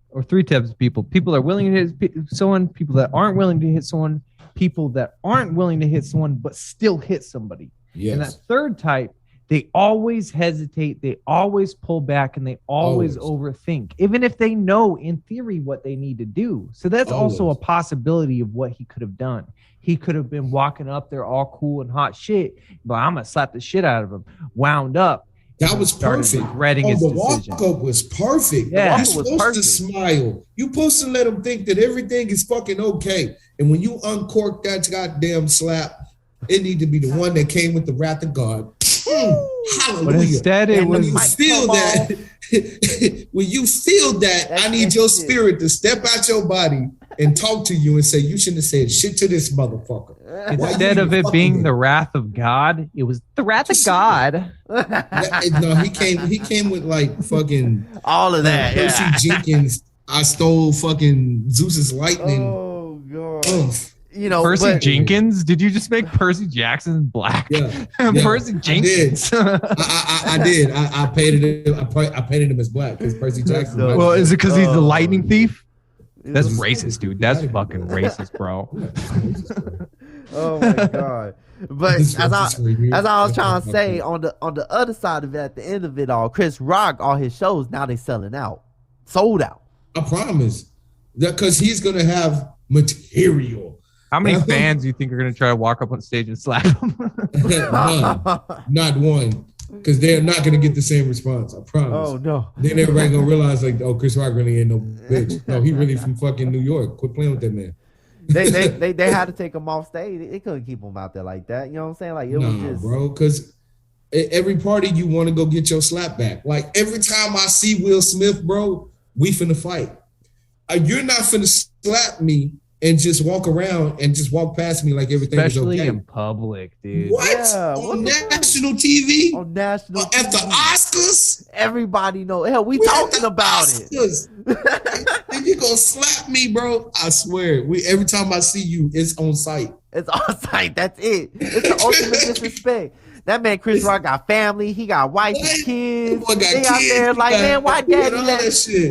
[SPEAKER 2] or three types of people: people that are willing to hit someone, people that aren't willing to hit someone, people that aren't willing to hit someone but still hit somebody.
[SPEAKER 3] Yes.
[SPEAKER 2] And that third type, they always hesitate, they always pull back, and they always overthink, even if they know in theory what they need to do. So that's also a possibility of what he could have done. He could have been walking up there all cool and hot shit, but I'm gonna slap the shit out of him, wound up.
[SPEAKER 3] That was
[SPEAKER 2] started
[SPEAKER 3] perfect.
[SPEAKER 2] regretting his
[SPEAKER 3] the
[SPEAKER 2] decision.
[SPEAKER 3] walk up was perfect.
[SPEAKER 2] Yeah.
[SPEAKER 3] You're
[SPEAKER 1] The walk-up was
[SPEAKER 3] supposed to
[SPEAKER 1] perfect.
[SPEAKER 3] smile. You're supposed to let them think that everything is fucking okay. And when you uncork that goddamn slap, it need to be the one that came with the wrath of God. Hallelujah.
[SPEAKER 2] But instead, it
[SPEAKER 3] And when
[SPEAKER 2] was
[SPEAKER 3] you
[SPEAKER 1] Might
[SPEAKER 3] feel
[SPEAKER 1] come
[SPEAKER 3] that, when you feel that,
[SPEAKER 1] That's
[SPEAKER 3] I need
[SPEAKER 1] that
[SPEAKER 3] your
[SPEAKER 1] shit.
[SPEAKER 3] spirit to step out your body and talk to you and say, you shouldn't have said shit to this motherfucker. Why
[SPEAKER 2] instead
[SPEAKER 3] you
[SPEAKER 2] of it
[SPEAKER 3] fucking
[SPEAKER 2] being
[SPEAKER 3] with
[SPEAKER 2] the wrath of God, it was the wrath of
[SPEAKER 3] Just-
[SPEAKER 2] God.
[SPEAKER 3] No, he came with like fucking
[SPEAKER 1] All of that.
[SPEAKER 3] Percy
[SPEAKER 1] Yeah.
[SPEAKER 3] Jenkins. I stole fucking Zeus's lightning.
[SPEAKER 1] Oh god.
[SPEAKER 3] Oomph.
[SPEAKER 1] You know,
[SPEAKER 2] Percy
[SPEAKER 1] but
[SPEAKER 2] Jenkins? Did you just make Percy Jackson black?
[SPEAKER 3] Yeah,
[SPEAKER 2] Percy Jenkins.
[SPEAKER 3] I did. I painted him. I painted him as black because Percy Jackson.
[SPEAKER 1] dope.
[SPEAKER 2] Well, is it because he's the
[SPEAKER 1] Oh.
[SPEAKER 2] lightning thief? That's
[SPEAKER 1] It was-
[SPEAKER 2] racist, dude. That's fucking racist, bro.
[SPEAKER 1] Oh my god. But as I was trying to say, on the other side of it, at the end of it all, Chris Rock, all his shows now they selling out, sold out.
[SPEAKER 3] I promise that because he's gonna have material.
[SPEAKER 2] How many fans do you think are going to try to walk up on stage and slap him?
[SPEAKER 3] None, not one, because they're not gonna get the same response. I promise.
[SPEAKER 1] Oh no.
[SPEAKER 3] Then everybody gonna realize like, oh, Chris Rock really ain't no bitch. No, he really from fucking New York. Quit playing with that man.
[SPEAKER 1] They had to take him off stage. They couldn't keep him out there like that. You know what I'm saying? Like it was
[SPEAKER 3] Nah,
[SPEAKER 1] just
[SPEAKER 3] bro, because every party you want to go get your slap back. Like every time I see Will Smith, bro, we finna fight. You're not finna slap me and just walk around and just walk past me like everything
[SPEAKER 2] Especially
[SPEAKER 3] is okay.
[SPEAKER 2] in public, dude.
[SPEAKER 3] What?
[SPEAKER 1] Yeah, what
[SPEAKER 3] On
[SPEAKER 1] the fuck?
[SPEAKER 3] national TV?
[SPEAKER 1] on national
[SPEAKER 3] At the
[SPEAKER 1] TV.
[SPEAKER 3] Oscars?
[SPEAKER 1] Everybody know. Hell, we
[SPEAKER 3] We at
[SPEAKER 1] talking
[SPEAKER 3] the
[SPEAKER 1] about it.
[SPEAKER 3] Oscars. Then you gonna slap me, bro? I swear. Every time I see you, it's on site.
[SPEAKER 1] It's on site. That's it. It's the ultimate disrespect. That man Chris Rock got family. He got wife and
[SPEAKER 3] What?
[SPEAKER 1] kids.
[SPEAKER 3] That boy got
[SPEAKER 1] They out
[SPEAKER 3] kids,
[SPEAKER 1] there
[SPEAKER 3] he
[SPEAKER 1] like,
[SPEAKER 3] got-
[SPEAKER 1] man, why
[SPEAKER 3] he got
[SPEAKER 1] daddy
[SPEAKER 3] all that shit.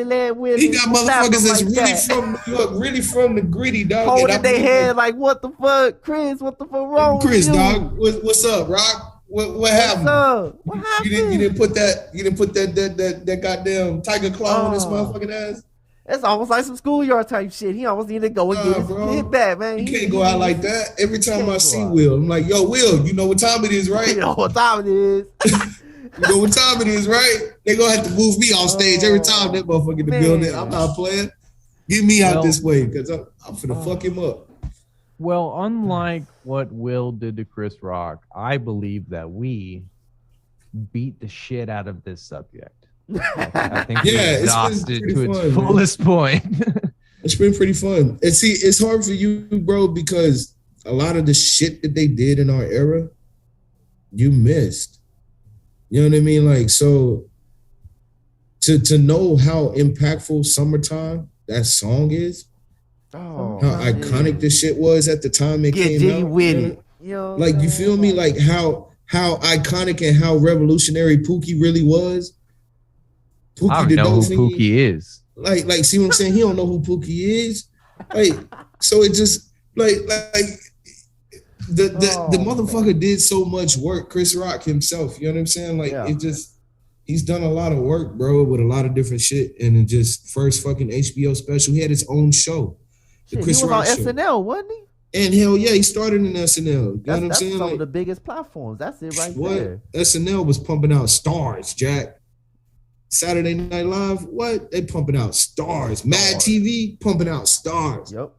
[SPEAKER 1] let Will
[SPEAKER 3] He got
[SPEAKER 1] slap him
[SPEAKER 3] motherfuckers that's
[SPEAKER 1] like
[SPEAKER 3] really
[SPEAKER 1] that?
[SPEAKER 3] from New York, really from the gritty, dog.
[SPEAKER 1] Holding
[SPEAKER 3] And
[SPEAKER 1] their
[SPEAKER 3] I'm
[SPEAKER 1] head like, what the fuck, Chris? What the fuck wrong
[SPEAKER 3] Chris,
[SPEAKER 1] with you?
[SPEAKER 3] dog. What's up, Rock? What
[SPEAKER 1] What's
[SPEAKER 3] happened?
[SPEAKER 1] up? What happened?
[SPEAKER 3] You didn't put that goddamn tiger claw on his
[SPEAKER 1] Oh.
[SPEAKER 3] motherfucking ass.
[SPEAKER 1] It's almost like some schoolyard type shit. He almost need to go and
[SPEAKER 3] Nah,
[SPEAKER 1] get his
[SPEAKER 3] bro.
[SPEAKER 1] hit back, man.
[SPEAKER 3] You
[SPEAKER 1] He-
[SPEAKER 3] can't go out like that. Every time
[SPEAKER 1] Can't
[SPEAKER 3] I
[SPEAKER 1] go
[SPEAKER 3] see
[SPEAKER 1] out.
[SPEAKER 3] Will, I'm like, yo, Will, you know what time it is, right?
[SPEAKER 1] You know what time it is.
[SPEAKER 3] You know what time it is, right? They gonna have to move me on stage every time that motherfucker in the
[SPEAKER 1] Man.
[SPEAKER 3] building. I'm not playing. Get me out
[SPEAKER 2] Well-
[SPEAKER 3] this way because I'm finna fuck him up.
[SPEAKER 2] Well, unlike what Will did to Chris Rock, I believe that we beat the shit out of this subject. I think we
[SPEAKER 3] Yeah, it's been
[SPEAKER 2] exhausted
[SPEAKER 3] pretty
[SPEAKER 2] to its
[SPEAKER 3] fun, man.
[SPEAKER 2] fullest point.
[SPEAKER 3] It's been pretty fun. And see, it's hard for you, bro, because a lot of the shit that they did in our era, you missed. You know what I mean? Like, so to know how impactful Summertime, that song is,
[SPEAKER 1] Oh,
[SPEAKER 3] how iconic this shit was at the time it
[SPEAKER 1] Get
[SPEAKER 3] came
[SPEAKER 1] G
[SPEAKER 3] out.
[SPEAKER 1] with
[SPEAKER 3] you know?
[SPEAKER 1] it. You know
[SPEAKER 3] Like, you feel me? Like how iconic and how revolutionary Pookie really was. Pookie
[SPEAKER 2] I don't
[SPEAKER 3] the
[SPEAKER 2] know who
[SPEAKER 3] Dolphin.
[SPEAKER 2] Pookie is.
[SPEAKER 3] Like, see what I'm saying? He don't know who Pookie is. Like, so it just like the motherfucker did so much work. Chris Rock himself, you know what I'm saying? Like,
[SPEAKER 1] Yeah.
[SPEAKER 3] it just he's done a lot of work, bro, with a lot of different shit. And it just first fucking HBO special. He had his own show, the
[SPEAKER 1] Shit,
[SPEAKER 3] Chris
[SPEAKER 1] he was
[SPEAKER 3] Rock
[SPEAKER 1] on
[SPEAKER 3] show.
[SPEAKER 1] SNL, wasn't he?
[SPEAKER 3] And hell yeah, he started in SNL. You know what I'm
[SPEAKER 1] That's
[SPEAKER 3] saying?
[SPEAKER 1] some
[SPEAKER 3] Like,
[SPEAKER 1] of the biggest platforms. That's it right
[SPEAKER 3] what?
[SPEAKER 1] there.
[SPEAKER 3] SNL was pumping out stars, Jack. Saturday Night Live, what? They pumping out stars. Mad TV pumping out stars.
[SPEAKER 1] Yep.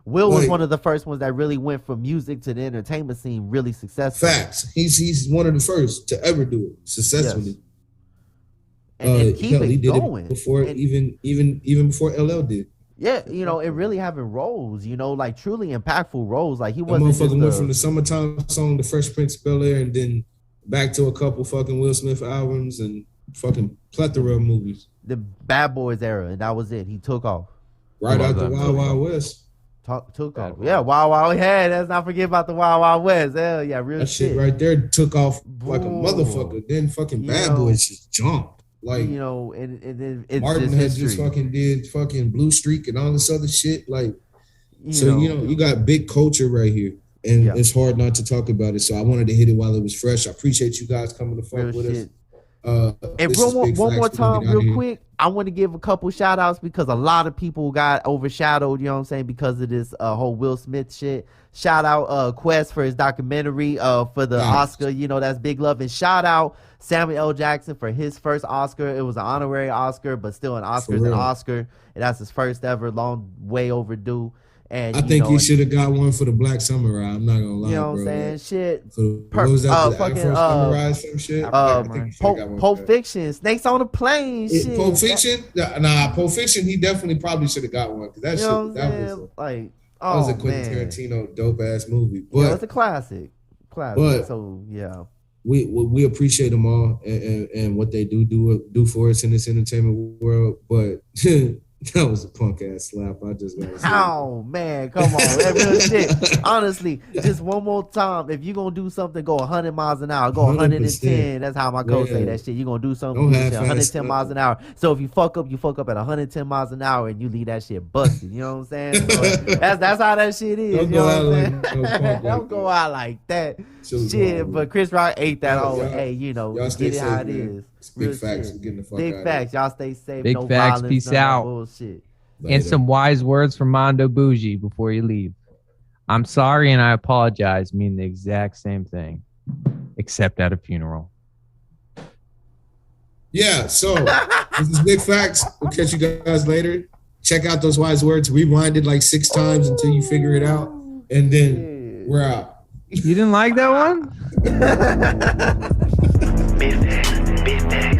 [SPEAKER 1] Will was
[SPEAKER 3] Like-
[SPEAKER 1] one of the first ones that really went from music to the entertainment scene really successful.
[SPEAKER 3] Facts. He's one of the first to ever do it successfully.
[SPEAKER 1] And keep
[SPEAKER 3] hell,
[SPEAKER 1] it
[SPEAKER 3] he did
[SPEAKER 1] going.
[SPEAKER 3] it before
[SPEAKER 1] And-
[SPEAKER 3] even before LL did.
[SPEAKER 1] Yeah, you know, and really having roles, you know, like truly impactful roles. Like he
[SPEAKER 3] That
[SPEAKER 1] wasn't
[SPEAKER 3] motherfucker went
[SPEAKER 1] just
[SPEAKER 3] from the Summertime song, The Fresh Prince of Bel-Air, and then back to a couple fucking Will Smith albums and fucking plethora of movies.
[SPEAKER 1] the Bad Boys era, and that was it. He took off.
[SPEAKER 3] Right
[SPEAKER 2] love
[SPEAKER 3] out the
[SPEAKER 2] that
[SPEAKER 3] Wild Wild West.
[SPEAKER 1] Took
[SPEAKER 2] Bad
[SPEAKER 1] off.
[SPEAKER 2] Boys.
[SPEAKER 1] Yeah, Wild Wild. Yeah, let's not forget about the Wild Wild West. Hell yeah, real
[SPEAKER 3] That shit
[SPEAKER 1] shit.
[SPEAKER 3] right there took off like a
[SPEAKER 1] Ooh.
[SPEAKER 3] motherfucker. Then fucking
[SPEAKER 1] You
[SPEAKER 3] Bad
[SPEAKER 1] know-
[SPEAKER 3] Boys just jumped. Like
[SPEAKER 1] You know, and then it's
[SPEAKER 3] Martin
[SPEAKER 1] just
[SPEAKER 3] had
[SPEAKER 1] history.
[SPEAKER 3] just fucking did fucking Blue Streak and all this other shit. Like,
[SPEAKER 1] you know,
[SPEAKER 3] you got big culture right here. And
[SPEAKER 1] Yeah.
[SPEAKER 3] it's hard not to talk about it. So I wanted to hit it while it was fresh. I appreciate you guys coming to fuck
[SPEAKER 1] real
[SPEAKER 3] with us.
[SPEAKER 1] shit. And
[SPEAKER 3] This
[SPEAKER 1] real
[SPEAKER 3] is
[SPEAKER 1] one,
[SPEAKER 3] Big
[SPEAKER 1] one
[SPEAKER 3] Facts.
[SPEAKER 1] more
[SPEAKER 3] We're gonna
[SPEAKER 1] time,
[SPEAKER 3] get outta
[SPEAKER 1] real
[SPEAKER 3] here.
[SPEAKER 1] quick, I want to give a couple shout outs because a lot of people got overshadowed, you know what I'm saying, because of this whole Will Smith shit. Shout out Quest for his documentary for the
[SPEAKER 3] Nice.
[SPEAKER 1] Oscar, you know, that's big love. And shout out Samuel L. Jackson for his first Oscar. It was an honorary Oscar, but still an Oscar's an
[SPEAKER 3] real.
[SPEAKER 1] Oscar. And that's his first ever, long way overdue. And
[SPEAKER 3] I
[SPEAKER 1] you
[SPEAKER 3] think
[SPEAKER 1] know,
[SPEAKER 3] he
[SPEAKER 1] and-
[SPEAKER 3] should have got one for the Black Samurai. I'm not gonna lie,
[SPEAKER 1] you know what
[SPEAKER 3] bro.
[SPEAKER 1] I'm saying? Shit.
[SPEAKER 3] For,
[SPEAKER 1] Per-
[SPEAKER 3] what was that? The
[SPEAKER 1] fucking,
[SPEAKER 3] Afro Samurai, some shit. I think he should've got one
[SPEAKER 1] Pulp
[SPEAKER 3] for that.
[SPEAKER 1] Fiction, Snakes on a Plane, shit.
[SPEAKER 3] Pulp Fiction? Nah, Pulp Fiction. He definitely probably should have got one because that
[SPEAKER 1] You
[SPEAKER 3] shit.
[SPEAKER 1] know what I'm
[SPEAKER 3] That
[SPEAKER 1] saying?
[SPEAKER 3] was
[SPEAKER 1] Like,
[SPEAKER 3] that was
[SPEAKER 1] oh
[SPEAKER 3] a Quentin
[SPEAKER 1] man,
[SPEAKER 3] Tarantino dope ass movie.
[SPEAKER 1] you know,
[SPEAKER 3] But
[SPEAKER 1] it's a classic.
[SPEAKER 3] but-
[SPEAKER 1] So yeah,
[SPEAKER 3] we appreciate them all and what they do for us in this entertainment world. But that was a punk ass slap. I just gotta say.
[SPEAKER 1] oh man, come on, that real shit. Honestly, just one more time, if you gonna do something, go 100 miles an hour, go 110.
[SPEAKER 3] 100%.
[SPEAKER 1] That's how my coach say
[SPEAKER 3] Yeah.
[SPEAKER 1] that shit. You gonna do something,
[SPEAKER 3] Don't
[SPEAKER 1] do
[SPEAKER 3] half-ass
[SPEAKER 1] shit 110
[SPEAKER 3] nothing.
[SPEAKER 1] miles an hour. So if you fuck up at 110 miles an hour, and you leave that shit busted. You know what I'm saying? So that's how that shit is.
[SPEAKER 3] Don't
[SPEAKER 1] you
[SPEAKER 3] go
[SPEAKER 1] know
[SPEAKER 3] out
[SPEAKER 1] what I'm
[SPEAKER 3] like
[SPEAKER 1] saying?
[SPEAKER 3] no punk like
[SPEAKER 1] Don't go
[SPEAKER 3] that.
[SPEAKER 1] out like that.
[SPEAKER 3] So,
[SPEAKER 1] Shit, but Chris Rock ate that
[SPEAKER 3] Y'all-
[SPEAKER 1] over. Hey, you know,
[SPEAKER 3] y'all stay
[SPEAKER 1] get it how
[SPEAKER 3] safe,
[SPEAKER 1] it
[SPEAKER 3] man.
[SPEAKER 1] is.
[SPEAKER 3] It's big
[SPEAKER 1] Real
[SPEAKER 3] facts.
[SPEAKER 1] shit.
[SPEAKER 3] We're getting the fuck
[SPEAKER 1] Big
[SPEAKER 3] out
[SPEAKER 1] facts. Y'all stay safe.
[SPEAKER 2] Big
[SPEAKER 1] no
[SPEAKER 2] facts.
[SPEAKER 1] violence,
[SPEAKER 2] Peace
[SPEAKER 1] none of that
[SPEAKER 2] out.
[SPEAKER 1] bullshit.
[SPEAKER 2] And some wise words from Mondo Bougie before you leave. I'm sorry and I apologize mean the exact same thing, except at a funeral.
[SPEAKER 3] Yeah, so this is Big Facts. We'll catch you guys later. Check out those wise words. Rewind it like 6 times until you figure it out. And then we're out.
[SPEAKER 2] You didn't like that one?
[SPEAKER 4] Big facts, big facts.